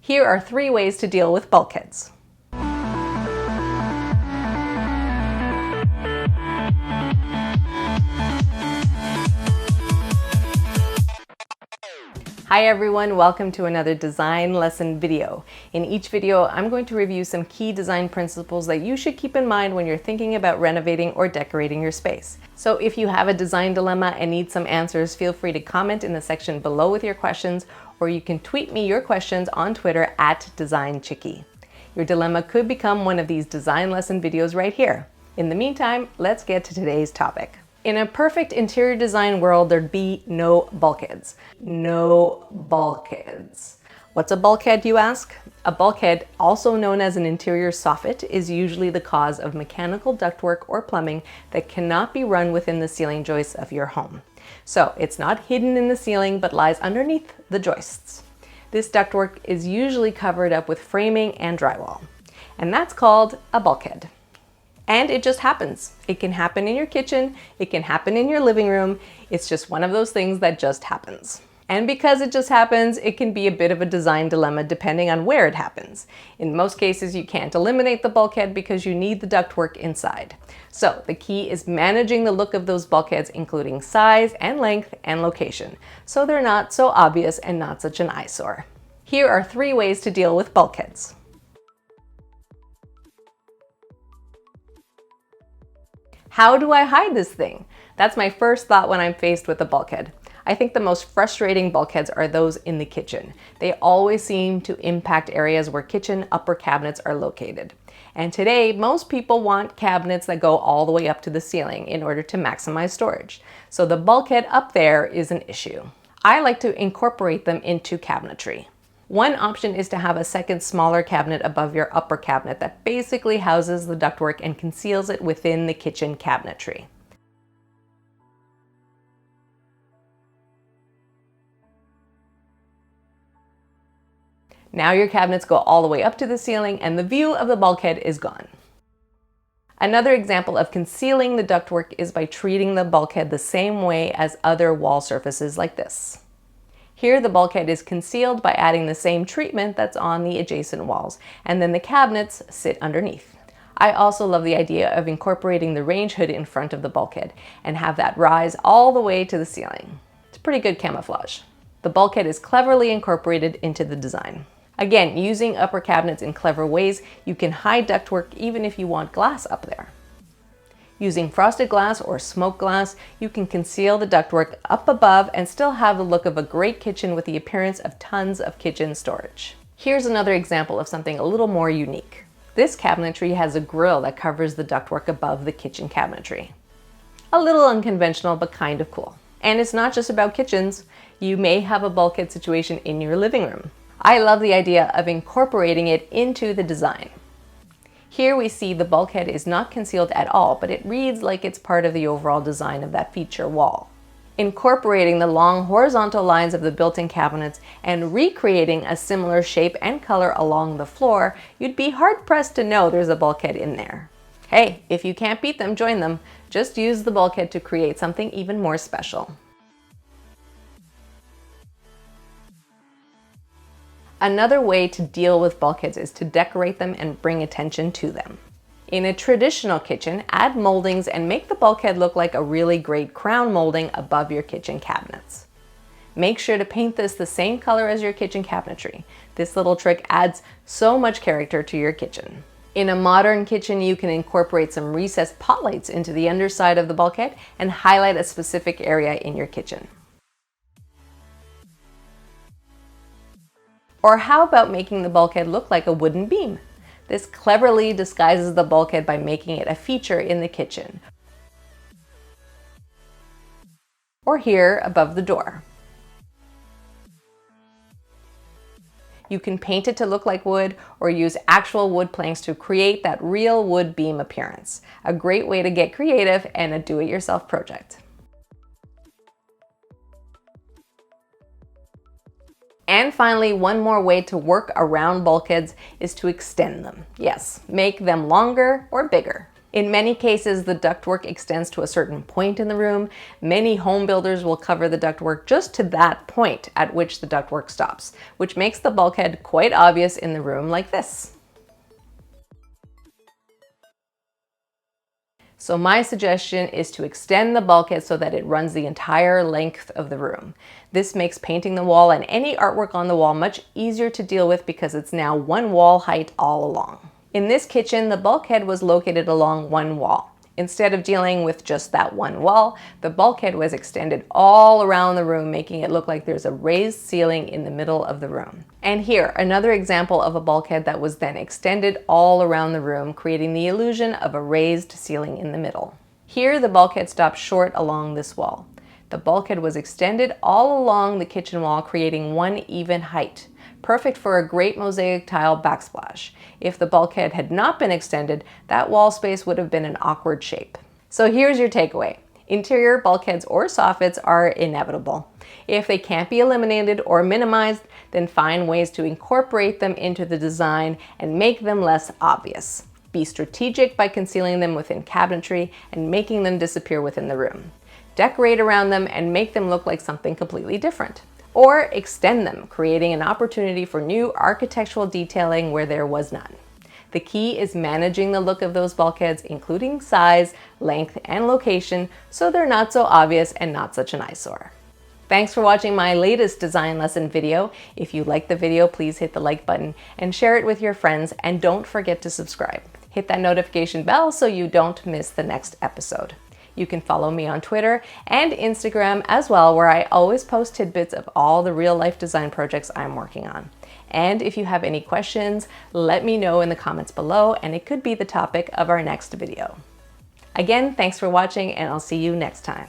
Here are 3 ways to deal with bulkheads. Hi everyone, welcome to another design lesson video. In each video, I'm going to review some key design principles that you should keep in mind when you're thinking about renovating or decorating your space. So if you have a design dilemma and need some answers, feel free to comment in the section below with your questions, or you can tweet me your questions on Twitter at DesignChickee. Your dilemma could become one of these design lesson videos right here. In the meantime, let's get to today's topic. In a perfect interior design world, there'd be no bulkheads. No bulkheads. What's a bulkhead, you ask? A bulkhead, also known as an interior soffit, is usually the cause of mechanical ductwork or plumbing that cannot be run within the ceiling joists of your home. So it's not hidden in the ceiling, but lies underneath the joists. This ductwork is usually covered up with framing and drywall, and that's called a bulkhead. And it just happens. It can happen in your kitchen, it can happen in your living room. It's just one of those things that just happens. And because it just happens, it can be a bit of a design dilemma depending on where it happens. In most cases, you can't eliminate the bulkhead because you need the ductwork inside. So the key is managing the look of those bulkheads, including size and length and location, so they're not so obvious and not such an eyesore. Here are 3 ways to deal with bulkheads. How do I hide this thing? That's my first thought when I'm faced with a bulkhead. I think the most frustrating bulkheads are those in the kitchen. They always seem to impact areas where kitchen upper cabinets are located. And today, most people want cabinets that go all the way up to the ceiling in order to maximize storage. So the bulkhead up there is an issue. I like to incorporate them into cabinetry. One option is to have a second smaller cabinet above your upper cabinet that basically houses the ductwork and conceals it within the kitchen cabinetry. Now your cabinets go all the way up to the ceiling and the view of the bulkhead is gone. Another example of concealing the ductwork is by treating the bulkhead the same way as other wall surfaces like this. Here the bulkhead is concealed by adding the same treatment that's on the adjacent walls, and then the cabinets sit underneath. I also love the idea of incorporating the range hood in front of the bulkhead and have that rise all the way to the ceiling. It's pretty good camouflage. The bulkhead is cleverly incorporated into the design. Again, using upper cabinets in clever ways, you can hide ductwork even if you want glass up there. Using frosted glass or smoked glass, you can conceal the ductwork up above and still have the look of a great kitchen with the appearance of tons of kitchen storage. Here's another example of something a little more unique. This cabinetry has a grill that covers the ductwork above the kitchen cabinetry. A little unconventional, but kind of cool. And it's not just about kitchens. You may have a bulkhead situation in your living room. I love the idea of incorporating it into the design. Here we see the bulkhead is not concealed at all, but it reads like it's part of the overall design of that feature wall. Incorporating the long horizontal lines of the built-in cabinets and recreating a similar shape and color along the floor, you'd be hard-pressed to know there's a bulkhead in there. Hey, if you can't beat them, join them. Just use the bulkhead to create something even more special. Another way to deal with bulkheads is to decorate them and bring attention to them. In a traditional kitchen, add moldings and make the bulkhead look like a really great crown molding above your kitchen cabinets. Make sure to paint this the same color as your kitchen cabinetry. This little trick adds so much character to your kitchen. In a modern kitchen, you can incorporate some recessed pot lights into the underside of the bulkhead and highlight a specific area in your kitchen. Or how about making the bulkhead look like a wooden beam? This cleverly disguises the bulkhead by making it a feature in the kitchen, or here above the door. You can paint it to look like wood or use actual wood planks to create that real wood beam appearance. A great way to get creative and a do-it-yourself project. And finally, one more way to work around bulkheads is to extend them. Yes, make them longer or bigger. In many cases, the ductwork extends to a certain point in the room. Many home builders will cover the ductwork just to that point at which the ductwork stops, which makes the bulkhead quite obvious in the room like this. So my suggestion is to extend the bulkhead so that it runs the entire length of the room. This makes painting the wall and any artwork on the wall much easier to deal with because it's now one wall height all along. In this kitchen, the bulkhead was located along one wall. Instead of dealing with just that one wall, the bulkhead was extended all around the room, making it look like there's a raised ceiling in the middle of the room. And here, another example of a bulkhead that was then extended all around the room, creating the illusion of a raised ceiling in the middle. Here, the bulkhead stopped short along this wall. The bulkhead was extended all along the kitchen wall, creating one even height, perfect for a great mosaic tile backsplash. If the bulkhead had not been extended, that wall space would have been an awkward shape. So here's your takeaway. Interior bulkheads or soffits are inevitable. If they can't be eliminated or minimized, then find ways to incorporate them into the design and make them less obvious. Be strategic by concealing them within cabinetry and making them disappear within the room. Decorate around them and make them look like something completely different. Or extend them, creating an opportunity for new architectural detailing where there was none. The key is managing the look of those bulkheads, including size, length, and location, so they're not so obvious and not such an eyesore. Thanks for watching my latest design lesson video. If you liked the video, please hit the like button and share it with your friends, and don't forget to subscribe. Hit that notification bell so you don't miss the next episode. You can follow me on Twitter and Instagram as well, where I always post tidbits of all the real-life design projects I'm working on. And if you have any questions, let me know in the comments below, and it could be the topic of our next video. Again, thanks for watching, and I'll see you next time.